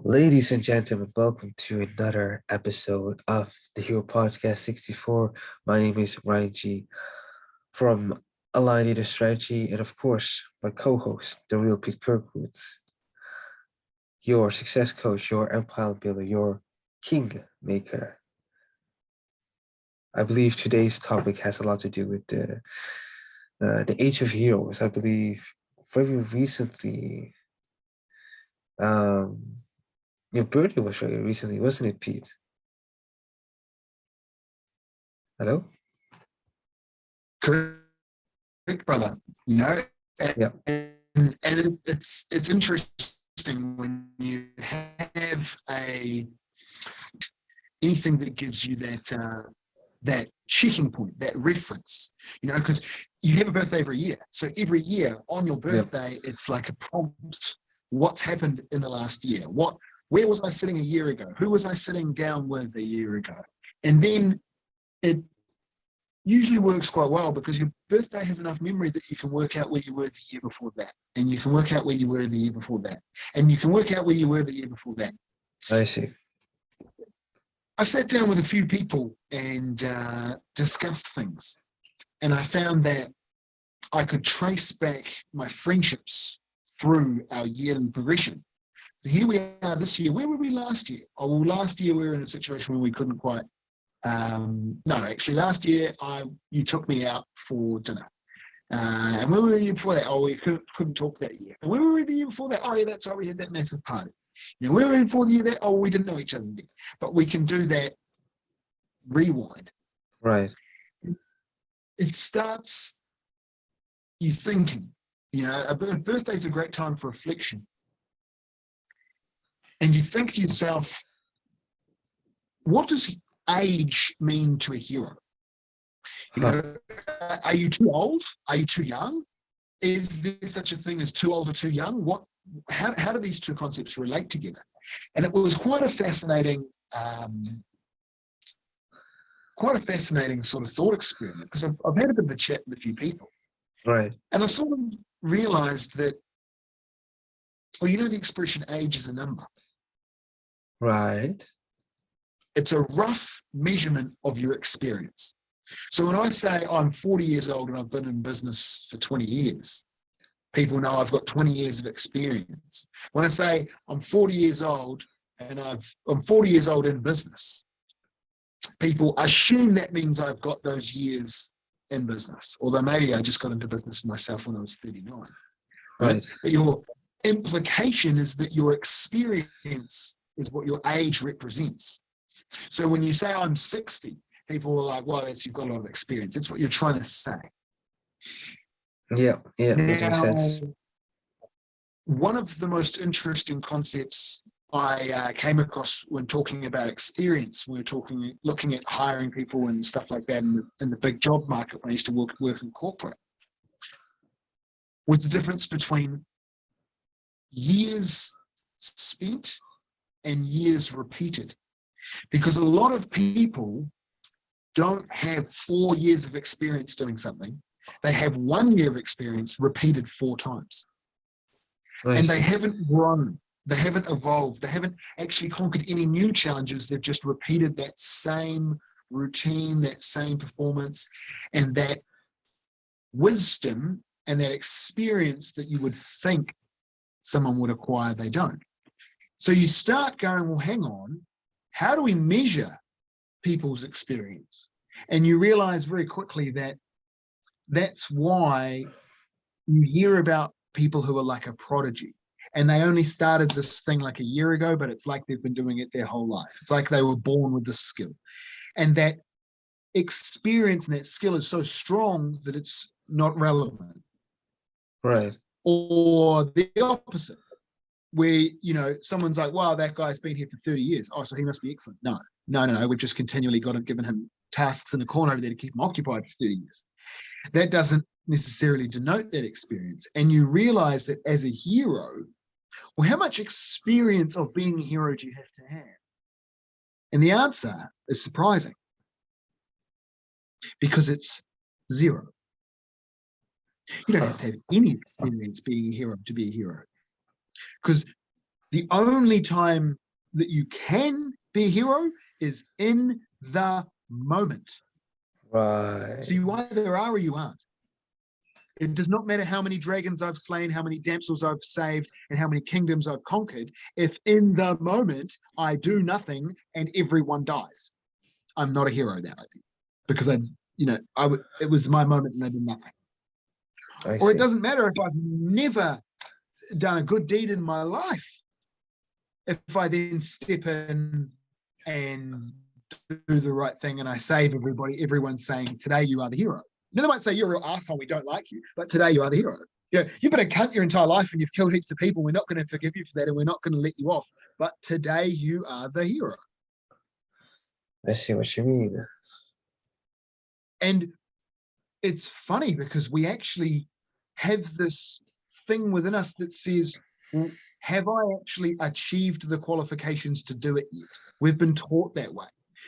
Ladies and gentlemen, welcome to another episode of the Hero Podcast 64. My name is Ryan G from Align Leader Strategy, and of course, my co-host, the real Pete Kirkwood, your success coach, your empire builder, your king maker. I believe today's topic has a lot to do with the age of heroes. I believe very recently, um, your birthday was very recently, wasn't it, Pete? Hello? Correct, brother. You know, and, Yeah. and it's interesting when you have anything that gives you that checking point, that reference. You know, because you have a birthday every year, so every year on your birthday, it's like a prompt. What's happened in the last year? Where was I sitting a year ago? Who was I sitting down with a year ago? And then it usually works quite well because your birthday has enough memory that you can work out where you were the year before that, and you can work out where you were the year before that, and you can work out where you were the year before that. I see. I sat down with a few people and discussed things, and I found that I could trace back my friendships through our yearly progression. Here we are this year. Where were we last year? Oh, well, last year we were in a situation where we couldn't quite. No, actually, last year you took me out for dinner. And where were we the year before that? Oh, we couldn't talk that year. And where were we the year before that? Oh, yeah, that's right. We had that massive party. You know, where were we before the year that? Oh, we didn't know each other then. But we can do that rewind. Right. It starts you thinking. You know, a birthday is a great time for reflection. And you think to yourself, what does age mean to a hero? You know, are you too old? Are you too young? Is there such a thing as too old or too young? How do these two concepts relate together? And it was quite a fascinating sort of thought experiment because I've had a bit of a chat with a few people. Right. And I sort of realized that, well, you know the expression age is a number. Right. It's a rough measurement of your experience. So when I say I'm 40 years old and I've been in business for 20 years, people know I've got 20 years of experience. When I say I'm 40 years old and I'm 40 years old in business, people assume that means I've got those years in business, although maybe I just got into business myself when I was 39. Right? But your implication is that your experience is what your age represents. So when you say I'm 60, people are like, well, you've got a lot of experience. It's what you're trying to say. Yeah, that makes Now, sense. one of the most interesting concepts I came across when talking about experience, we were looking at hiring people and stuff like that in the big job market when I used to work in corporate, was the difference between years spent and years repeated. Because a lot of people don't have 4 years of experience doing something. They have 1 year of experience repeated 4 times. And they haven't grown. They haven't evolved. They haven't actually conquered any new challenges. They've just repeated that same routine, that same performance, and that wisdom and that experience that you would think someone would acquire, they don't. So you start going, well, hang on, how do we measure people's experience? And you realize very quickly that that's why you hear about people who are like a prodigy and they only started this thing like a year ago, but it's like they've been doing it their whole life. It's like they were born with this skill. And that experience and that skill is so strong that it's not relevant. Right. Or the opposite, where, you know, someone's like, wow, that guy's been here for 30 years. Oh, so he must be excellent. No. We've just continually given him tasks in the corner over there to keep him occupied for 30 years. That doesn't necessarily denote that experience. And you realize that as a hero, well, how much experience of being a hero do you have to have? And the answer is surprising because it's 0. You don't have to have any experience being a hero to be a hero. Because The only time that you can be a hero is in the moment. Right. So you either are or you aren't. It does not matter how many dragons I've slain, how many damsels I've saved, and how many kingdoms I've conquered. If in the moment I do nothing and everyone dies, I'm not a hero then, I think, because it was my moment and I did nothing. I Or it see. doesn't matter if I've never done a good deed in my life. If I then step in and do the right thing and I save everybody, everyone's saying, today you are the hero. Now they might say, you're a real asshole, we don't like you, but today you are the hero. Yeah, you've been a cunt your entire life and you've killed heaps of people. We're not going to forgive you for that and we're not going to let you off. But today you are the hero. I see what you mean. And it's funny because we actually have this thing within us that says, well, have I actually achieved the qualifications to do it yet? We've been taught that way.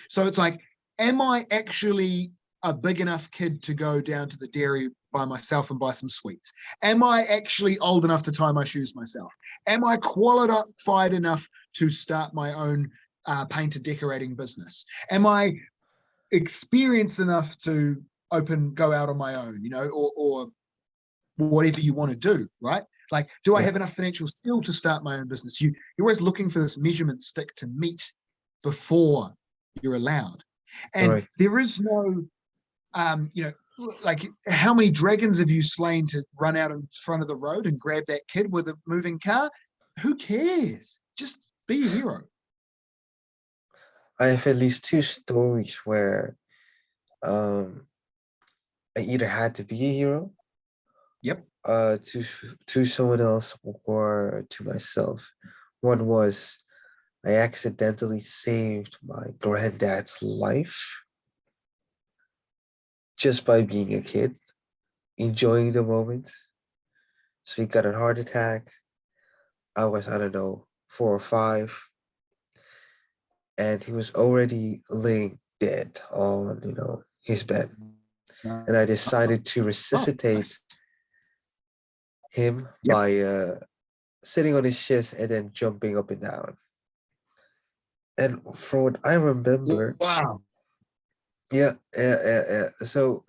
So it's like, am I actually a big enough kid to go down to the dairy by myself and buy some sweets? Am I actually old enough to tie my shoes myself? Am I qualified enough to start my own painter decorating business? Am I experienced enough to go out on my own, or whatever you want to do, right? Like, do I have enough financial skill to start my own business? You're always looking for this measurement stick to meet before you're allowed. And there is no, like, how many dragons have you slain to run out in front of the road and grab that kid with a moving car? Who cares? Just be a hero. I have at least 2 stories where I either had to be a hero, Yep. to someone else or to myself. One was I accidentally saved my granddad's life just by being a kid, enjoying the moment. So he got a heart attack. I was, I don't know, 4 or 5, and he was already laying dead on, his bed. And I decided to resuscitate him by sitting on his chest and then jumping up and down. And from what I remember, Wow. yeah. So,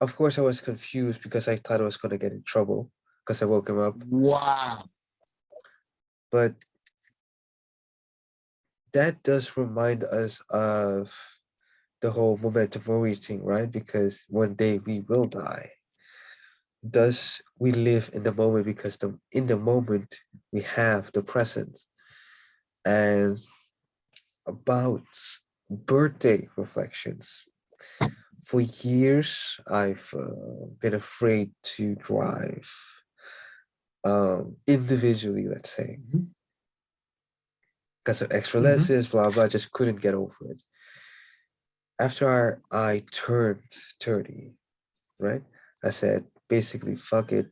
of course, I was confused because I thought I was going to get in trouble because I woke him up. Wow. But that does remind us of the whole Moment of Orienting, right? Because one day we will die. Thus, we live in the moment because in the moment we have the present. And about birthday reflections, for years I've been afraid to drive individually, let's say, because of extra lessons, blah blah. Just couldn't get over it. After I turned 30, right? I said basically, fuck it.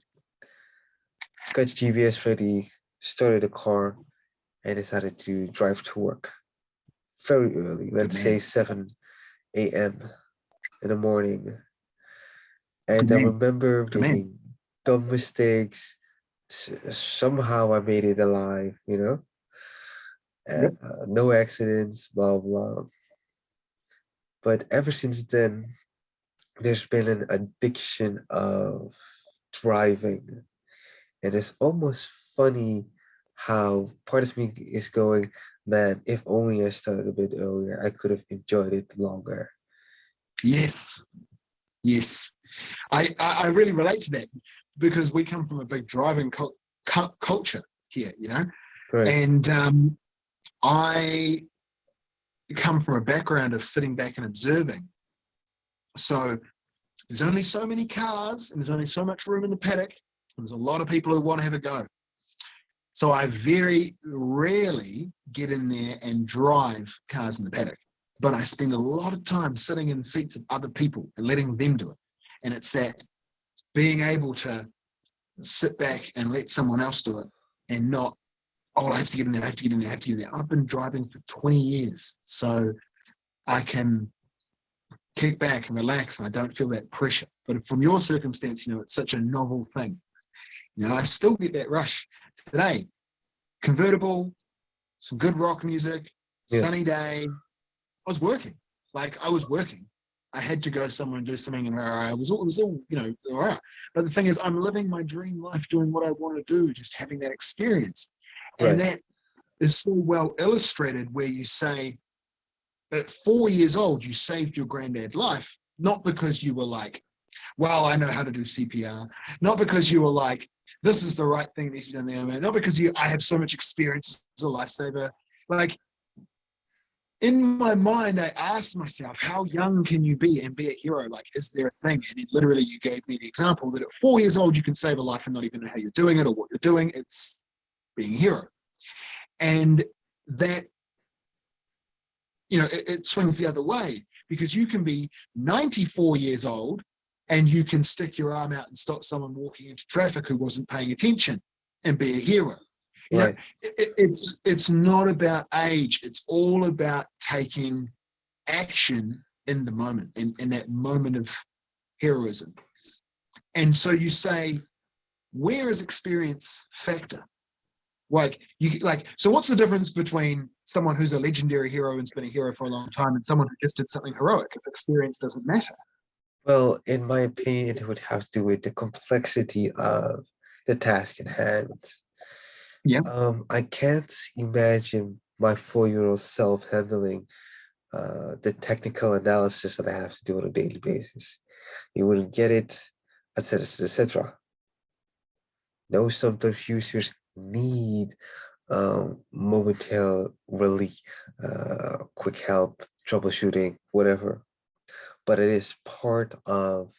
Got GPS ready, started the car, and decided to drive to work very early. Let's say 7 a.m. in the morning. And I remember making dumb mistakes. Somehow I made it alive, and no accidents, blah blah. But ever since then, there's been an addiction of driving, and it's almost funny how part of me is going, man, if only I started a bit earlier, I could have enjoyed it longer. Yes. I really relate to that because we come from a big driving culture here, Right. And I come from a background of sitting back and observing. So there's only so many cars and there's only so much room in the paddock. And there's a lot of people who want to have a go. So I very rarely get in there and drive cars in the paddock. But I spend a lot of time sitting in seats of other people and letting them do it. And it's that being able to sit back and let someone else do it and not, I have to get in there, I have to get in there, I have to get in there. I've been driving for 20 years, so I can kick back and relax and I don't feel that pressure. But from your circumstance, it's such a novel thing. I still get that rush today. Convertible, some good rock music, Yeah. sunny day. I was working. I was working. I had to go somewhere and do something, and it was all, all right. But the thing is, I'm living my dream life, doing what I want to do, just having that experience. And Right. that is so well illustrated where you say, at 4 years old, you saved your granddad's life, not because you were like, well, I know how to do CPR, not because you were like, this is the right thing that needs to be done there, not because I have so much experience as a lifesaver. Like, in my mind, I asked myself, how young can you be and be a hero? Like, is there a thing? And then literally you gave me the example that at 4 years old, you can save a life and not even know how you're doing it or what you're doing. It's being a hero. And that, it swings the other way, because you can be 94 years old and you can stick your arm out and stop someone walking into traffic who wasn't paying attention and be a hero. Right. It's not about age. It's all about taking action in the moment, in that moment of heroism. And so you say, where is experience factor? So what's the difference between someone who's a legendary hero and's been a hero for a long time and someone who just did something heroic if experience doesn't matter? Well, in my opinion, it would have to do with the complexity of the task at hand. Yeah. I can't imagine my 4-year-old self handling the technical analysis that I have to do on a daily basis. You wouldn't get it, etc., etc. No, sometimes users need momentarily quick help, troubleshooting, whatever. But it is part of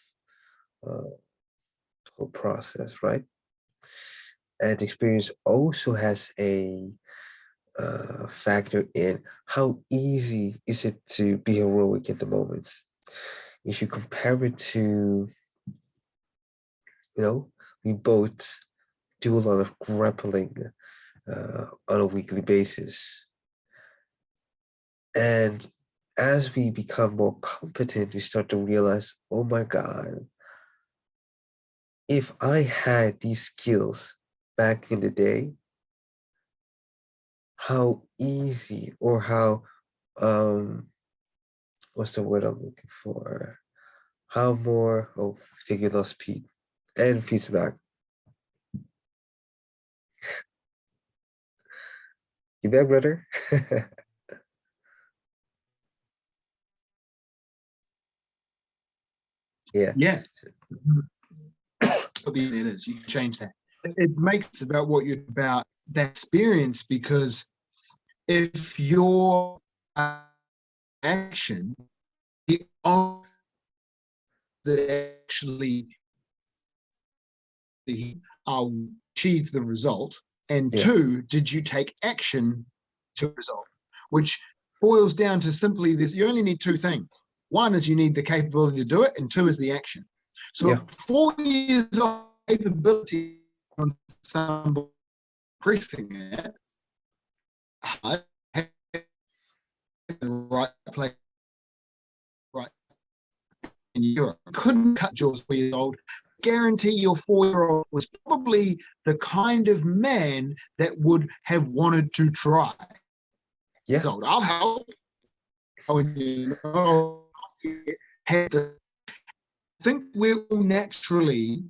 the whole process, right? And experience also has a factor in how easy is it to be heroic in the moment. If you compare it to, we both do a lot of grappling on a weekly basis. And as we become more competent, we start to realize, oh my God, if I had these skills back in the day, how easy or how, what's the word I'm looking for? How more, oh, I think you lost Pete. And Pete's back. You back, brother? Yeah. Yeah. What the it is, you can change that. It makes it about what you're about, that experience, because if your action, the only that actually achieve the result, and Yeah. two, did you take action to result? Which boils down to simply this: you only need two things. One is you need the capability to do it, and two is the action. So Yeah. 4 years of capability on some pressing it, the right place, right in Europe. Couldn't cut yours 4 years old. Guarantee your 4-year-old was probably the kind of man that would have wanted to try. Yeah. So I'll help. I think we're all naturally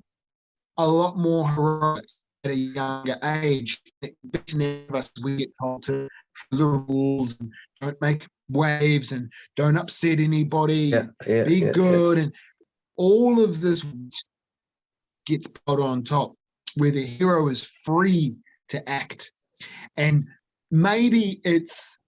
a lot more heroic at a younger age. Us, we get told to follow the rules and don't make waves and don't upset anybody Yeah. and Yeah. be Yeah. good, and all of this gets put on top, where the hero is free to act. And maybe it's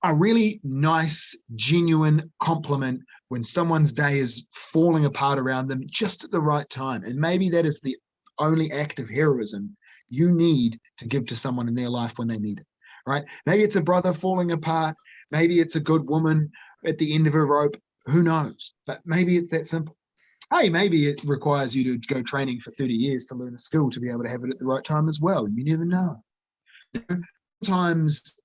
a really nice, genuine compliment when someone's day is falling apart around them just at the right time. And maybe that is the only act of heroism you need to give to someone in their life when they need it, right? Maybe it's a brother falling apart. Maybe it's a good woman at the end of a rope. Who knows? But maybe it's that simple. Hey, maybe it requires you to go training for 30 years to learn a skill to be able to have it at the right time as well. You never know. Sometimes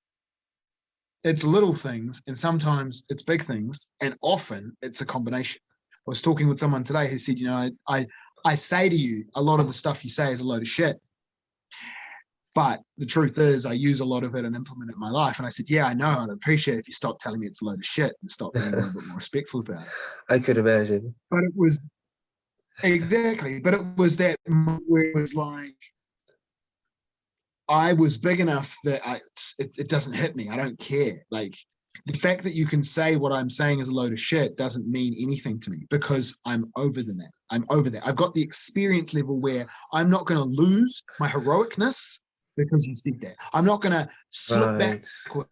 it's little things and sometimes it's big things, and often it's a combination. I was talking with someone today who said, I say to you, a lot of the stuff you say is a load of shit. But the truth is, I use a lot of it and implement it in my life. And I said, yeah, I know. I'd appreciate it if you stop telling me it's a load of shit and stop being a little bit more respectful about it. I could imagine. But it was exactly, but it was that where it was like, I was big enough that it doesn't hit me. I don't care. Like, the fact that you can say what I'm saying is a load of shit doesn't mean anything to me, because I'm over that. I'm over that. I've got the experience level where I'm not going to lose my heroicness because you said that. I'm not going to slip Right. backwards.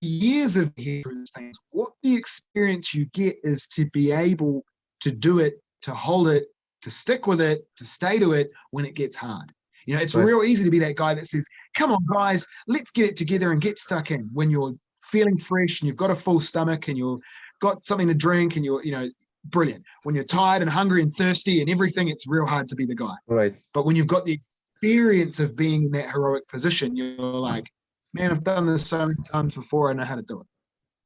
Years of hearing things, what the experience you get is to be able to do it, to hold it, to stick with it, to stay to it when it gets hard. You know, it's Right. real easy to be that guy that says, come on, guys, let's get it together and get stuck in when you're feeling fresh and you've got a full stomach and you've got something to drink and you're, you know, brilliant. When you're tired and hungry and thirsty and everything, it's real hard to be the guy. Right. But when you've got the experience of being in that heroic position, you're like, man, I've done this so many times before. I know how to do it.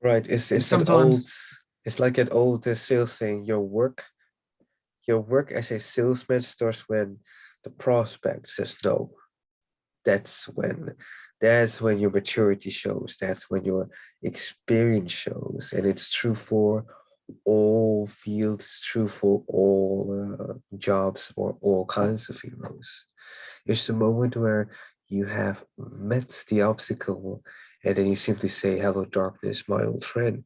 Right. And It's that old, sometimes, it's like that old sales saying, your work as a salesman starts when the prospect says no. That's when that's when your maturity shows. That's when your experience shows. And it's true for all fields, it's true for all jobs or all kinds of heroes. It's the moment where you have met the obstacle and then you simply say, hello, darkness, my old friend.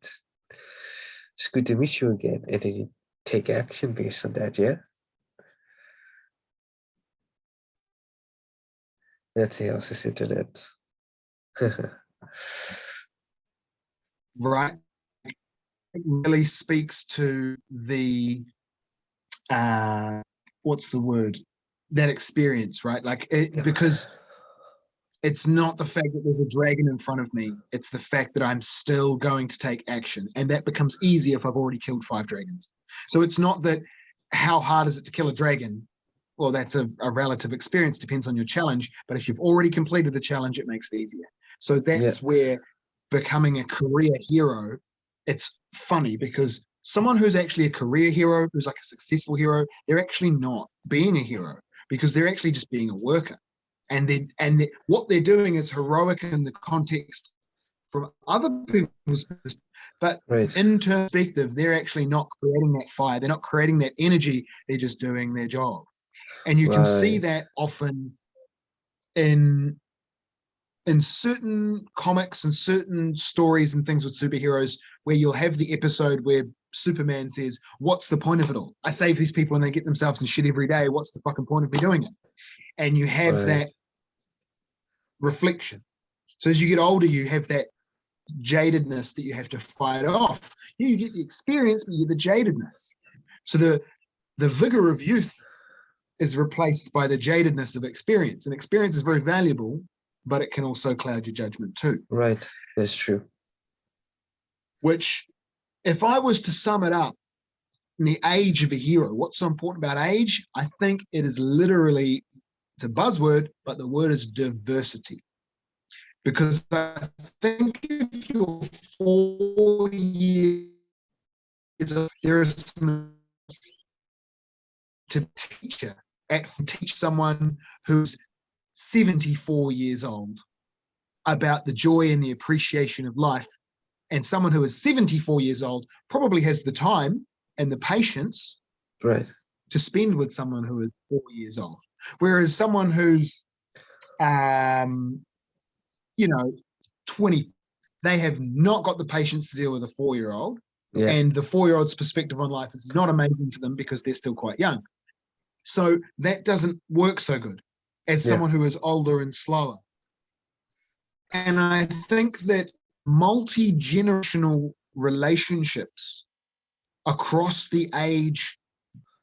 It's good to meet you again. And then you take action based on that, yeah? That's the house is internet. right, it really speaks to the, what's the word? That experience, right? Like, because it's not the fact that there's a dragon in front of me. It's the fact that I'm still going to take action. And that becomes easy if I've already killed 5 dragons. So it's not that how hard is it to kill a dragon? Well, that's a relative experience, depends on your challenge. But if you've already completed the challenge, it makes it easier. So Yeah, that's where becoming a career hero, it's funny because someone who's actually a career hero, who's like a successful hero, they're actually not being a hero because they're actually just being a worker. And what they're doing is heroic in the context from other people's, but right, in perspective, they're actually not creating that fire. They're not creating that energy. They're just doing their job. And you can see right, that often in in certain comics and certain stories and things with superheroes, where you'll have the episode where Superman says, what's the point of it all? I save these people and they get themselves in shit every day. What's the fucking point of me doing it? And you have right, that reflection. So as you get older, you have that jadedness that you have to fight off. You get the experience, but you get the jadedness. So the vigor of youth is replaced by the jadedness of experience. And experience is very valuable, but it can also cloud your judgment too. right. That's true. Which, if I was to sum it up, in the age of a hero, what's so important about age? I think it is literally, it's a buzzword, but the word is diversity. Because I think if you're 4 years old, there is some to teach someone who's 74 years old about the joy and the appreciation of life. And someone who is 74 years old probably has the time and the patience Right. to spend with someone who is 4 years old. Whereas someone who's, you know, 20, they have not got the patience to deal with a 4-year-old. Yeah. And the 4-year-old's perspective on life is not amazing to them because they're still quite young. So that doesn't work so good as Yeah. someone who is older and slower. And I think that multi-generational relationships across the age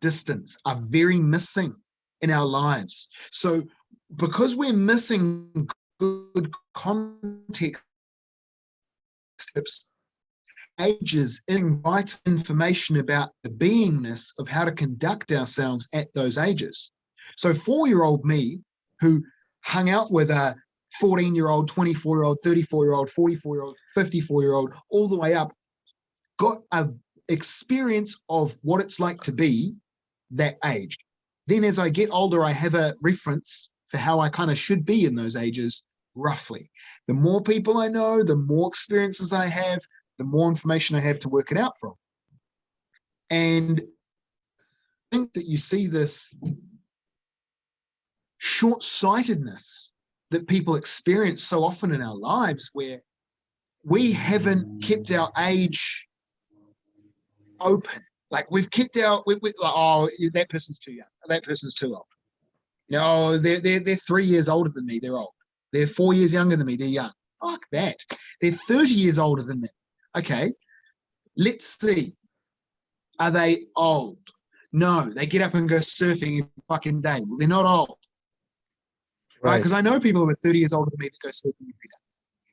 distance are very missing in our lives. So because we're missing good context, ages invite information about the beingness of how to conduct ourselves at those ages. So 4-year-old me, who hung out with a 14-year-old, 24-year-old, 34-year-old, 44-year-old, 54-year-old, all the way up, got a experience of what it's like to be that age. then as I get older, I have a reference for how I kind of should be in those ages, roughly. The more people I know, the more experiences I have, the more information I have to work it out from. And I think that you see this short-sightedness that people experience so often in our lives, where we haven't kept our age open. Like we've kept our, like, oh, that person's too young, that person's too old. You know, oh, they're 3 years older than me, they're old. They're 4 years younger than me, they're young. Fuck that. They're 30 years older than me. Okay, let's see. Are they old? No, they get up and go surfing every fucking day. Well, they're not old. Right? Because I know people who are 30 years older than me that go surfing every day.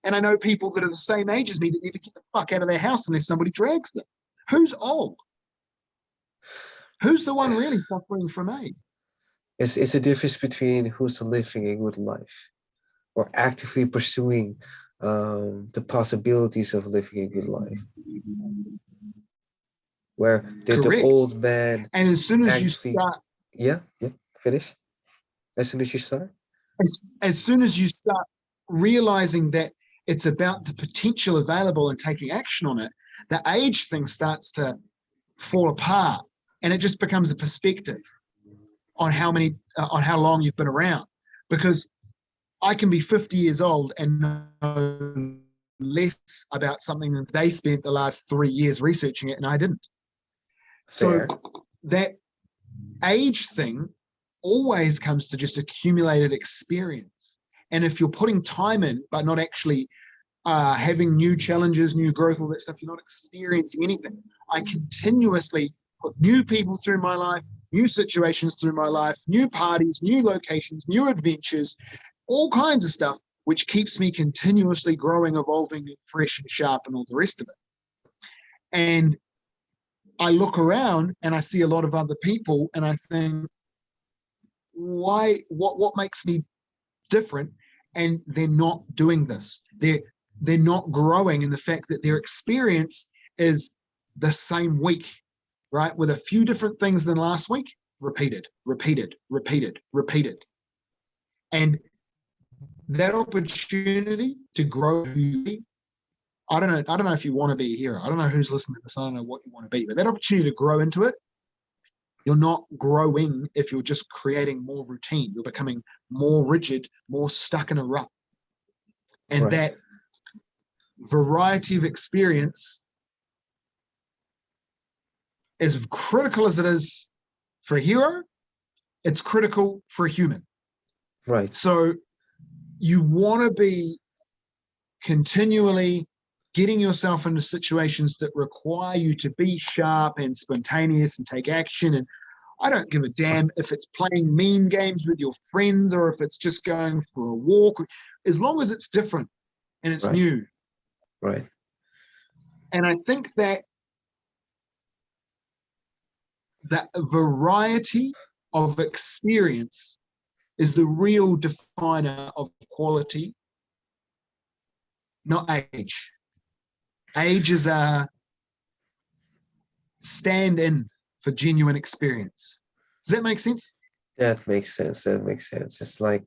And I know people that are the same age as me that never get the fuck out of their house unless somebody drags them. Who's old? Who's the one really suffering from age? It's a difference between who's living a good life or actively pursuing the possibilities of living a good life. Where the old man, and as soon as actively, you start, finish. As soon as you start, as soon as you start realizing that it's about the potential available and taking action on it, the age thing starts to fall apart, and it just becomes a perspective on how long you've been around. Because I can be 50 years old and know less about something than they spent the last 3 years researching it, and I didn't. Fair. So that age thing always comes to just accumulated experience. And if you're putting time in, but not actually having new challenges, new growth, all that stuff, you're not experiencing anything. I continuously put new people through my life, new situations through my life, new parties, new locations, new adventures, all kinds of stuff, which keeps me continuously growing, evolving, fresh and sharp and all the rest of it. And I look around and I see a lot of other people and I think, what makes me different? And they're not doing this. They're not growing in the fact that their experience is the same week, right? With a few different things than last week, repeated. And that opportunity to grow who you be, I don't know if you want to be a hero. I don't know who's listening to this. I don't know what you want to be, but that opportunity to grow into it, you're not growing if you're just creating more routine. You're becoming more rigid, more stuck in a rut. And that variety of experience, as critical as it is for a hero, it's critical for a human. Right. So you want to be continually getting yourself into situations that require you to be sharp and spontaneous and take action. And I don't give a damn if it's playing meme games with your friends or if it's just going for a walk, as long as it's different and it's new. Right. And I think that that variety of experience is the real definer of quality, not age. Age is a stand-in for genuine experience. Does that make sense? That makes sense. It's like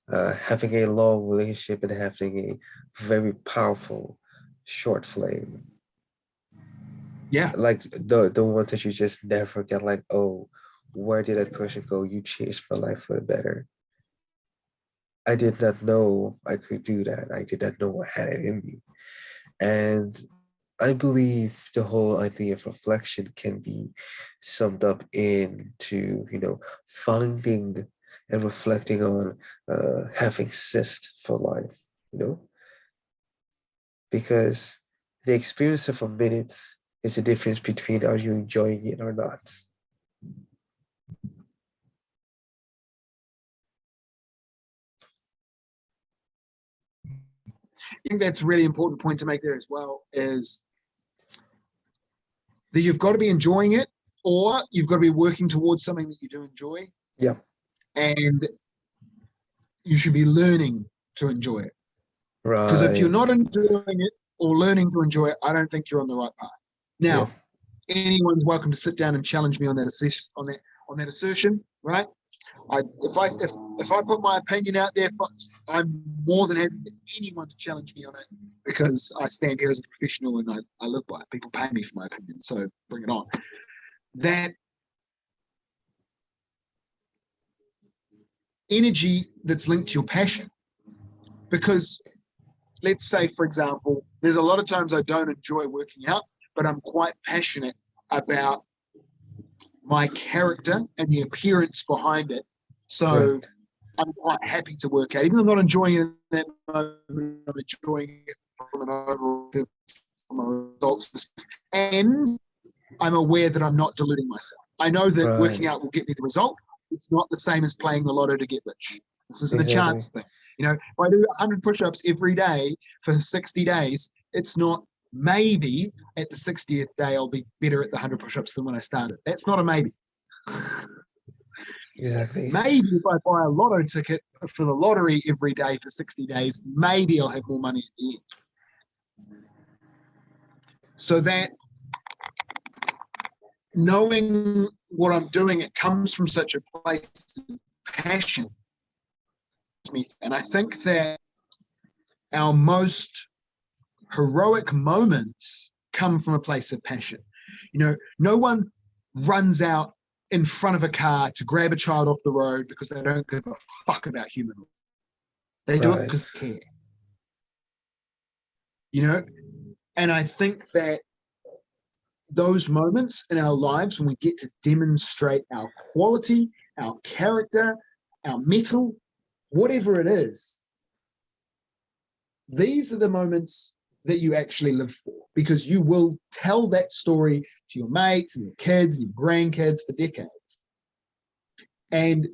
having a long relationship and having a very powerful short flame. Yeah. Like the ones that you just never get, like, oh, where did that person go? You changed my life for the better. I did not know I could do that. I did not know I had it in me. And I believe the whole idea of reflection can be summed up into, finding and reflecting on having zest for life, because the experience of a minute is the difference between are you enjoying it or not. I think that's a really important point to make there as well, is that you've got to be enjoying it, or you've got to be working towards something that you do enjoy. Yeah. And you should be learning to enjoy it. Right. Because if you're not enjoying it or learning to enjoy it, I don't think you're on the right path. Now, anyone's welcome to sit down and challenge me on that assertion, right? If I put my opinion out there, I'm more than happy for anyone to challenge me on it, because I stand here as a professional and I live by it. People pay me for my opinion, so bring it on. That energy that's linked to your passion, because let's say, for example, there's a lot of times I don't enjoy working out, but I'm quite passionate about my character and the appearance behind it. So Right. I'm quite happy to work out, even though I'm not enjoying it in that moment. I'm enjoying it from an overall, from a results perspective, and I'm aware that I'm not deluding myself. I know that working Right. out will get me the result. It's not the same as playing the lotto to get rich. This isn't a Exactly. chance thing. If I do 100 push-ups every day for 60 days, it's not maybe at the 60th day I'll be better at the 100 push-ups than when I started. That's not a maybe. Exactly. Maybe if I buy a lotto ticket for the lottery every day for 60 days, maybe I'll have more money at the end. So that knowing what I'm doing, it comes from such a place of passion. And I think that our most heroic moments come from a place of passion. No one runs out in front of a car to grab a child off the road because they don't give a fuck about human rights. They do it Right. because they care. And I think that those moments in our lives when we get to demonstrate our quality, our character, our mettle, whatever it is, these are the moments that you actually live for, because you will tell that story to your mates and your kids and your grandkids for decades. And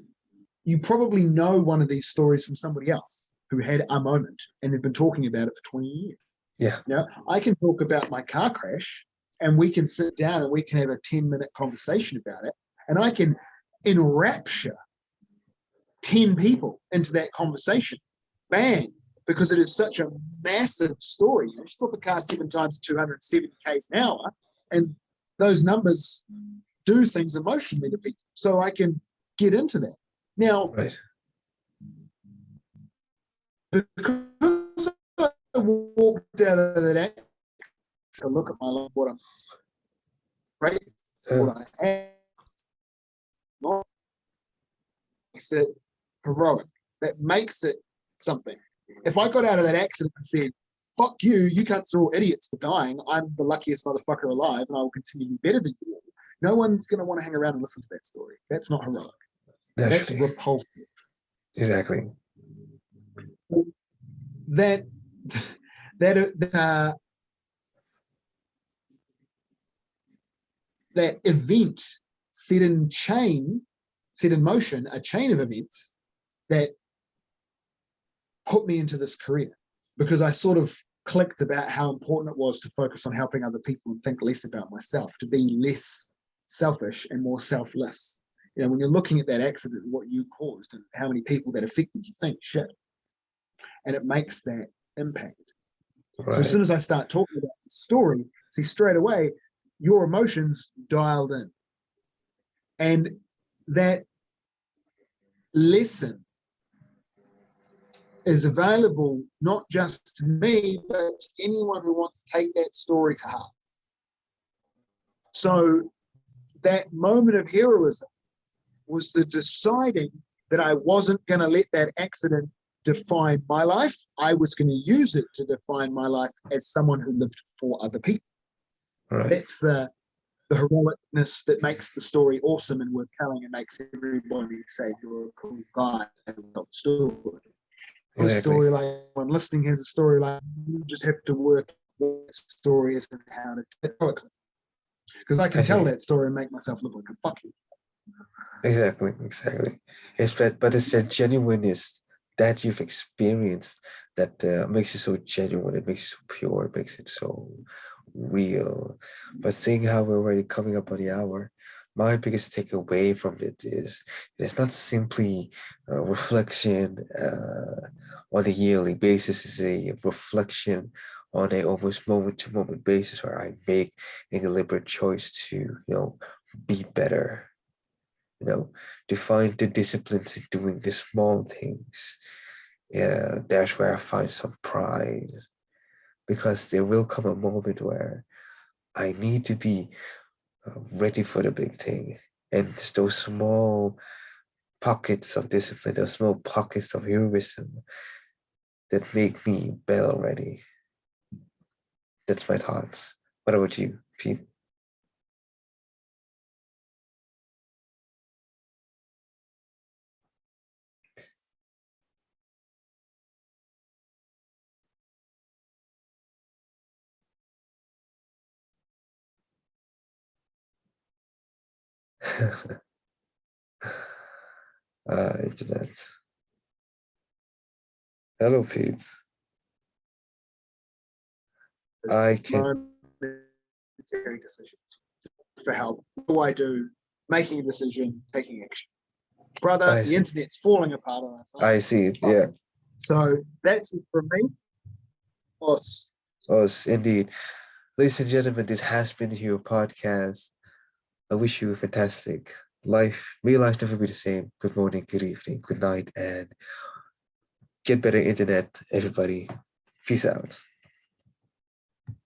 you probably know one of these stories from somebody else who had a moment and they've been talking about it for 20 years. Yeah. I can talk about my car crash and we can sit down and we can have a 10-minute conversation about it. And I can enrapture 10 people into that conversation. Bang. Because it is such a massive story. You just thought the car 7 times 270 k's an hour, and those numbers do things emotionally to people. So I can get into that. Now, Right. because I walked out of that to look at my life, what I'm great, what I am, not makes it heroic. That makes it something. If I got out of that accident and said, fuck you, you cunts are all idiots for dying, I'm the luckiest motherfucker alive and I will continue to be better than you, no one's going to want to hang around and listen to that story. That's not heroic. That's Naturally. repulsive. Exactly. That event set in motion a chain of events that put me into this career, because I sort of clicked about how important it was to focus on helping other people and think less about myself, to be less selfish and more selfless. When you're looking at that accident, what you caused and how many people that affected, you think, shit. And it makes that impact. Right. So as soon as I start talking about the story, see, straight away, your emotions dialed in. And that lesson is available not just to me, but to anyone who wants to take that story to heart. So that moment of heroism was the deciding that I wasn't going to let that accident define my life. I was going to use it to define my life as someone who lived for other people. Right. That's the heroicness that makes the story awesome and worth telling, and makes everybody say you're a cool guy who told the story. Exactly. A story like when listening has a story like, you just have to work what the story is and how to tell it heroically. Because I can tell that story and make myself look like a fuck you. Exactly. But it's the genuineness that you've experienced that makes it so genuine. It makes it so pure. It makes it so real. But seeing how we're already coming up on the hour, my biggest takeaway from it is it's not simply a reflection on a yearly basis. It's a reflection on a almost moment-to-moment basis where I make a deliberate choice to, be better. to find the disciplines in doing the small things. Yeah, that's where I find some pride, because there will come a moment where I need to be ready for the big thing. And it's those small pockets of discipline, those small pockets of heroism that make me battle ready. That's my thoughts. What about you, Pete? Internet. Hello, Pete. I can. Momentary decisions for help. What do I do? Making a decision, taking action. Brother, I the see. internet's falling apart on us. I see. Yeah. So that's it from me. Boss. Yes, indeed. Ladies and gentlemen, this has been the Hero Podcast. I wish you a fantastic life. May your life never be the same. Good morning, good evening, good night, and get better internet, everybody. Peace out.